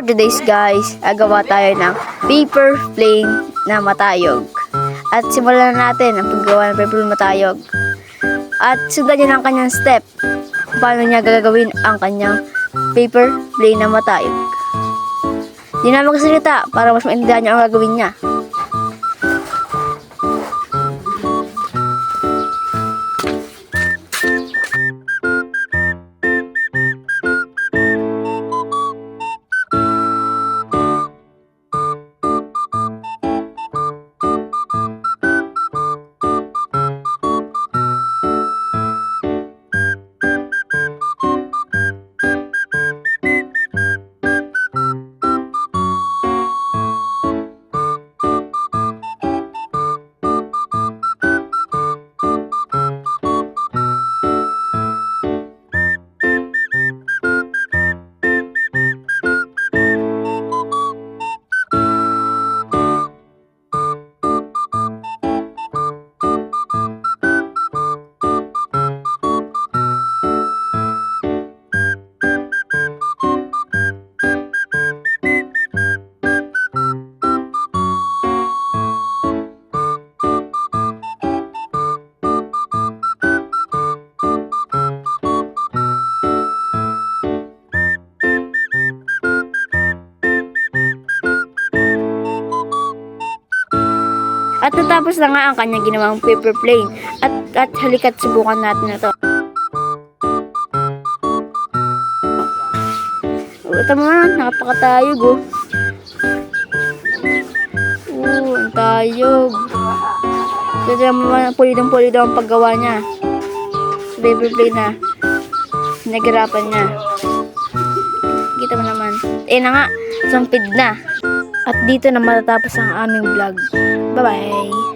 today's guys, agawa tayo ng paper plane na matayog. At simulan na natin ang paggawa ng paper plane matayog. At sundan niyo ang kanyang step. Paano niya gagawin ang kanyang paper plane na matayog. Hindi na magsalita para mas maintindihan niyo ang gagawin niya. At natapos na nga ang kanyang ginawang paper plane. At halika't subukan natin ito. Ito mo, napakatayog oh. Ang tayog. Ito naman, pulidong-pulido ang paggawa niya. Sa paper plane na nagirapan niya. Kita mo naman. Na nga, sumpid na. At dito na matatapos ang aming vlog. Bye-bye!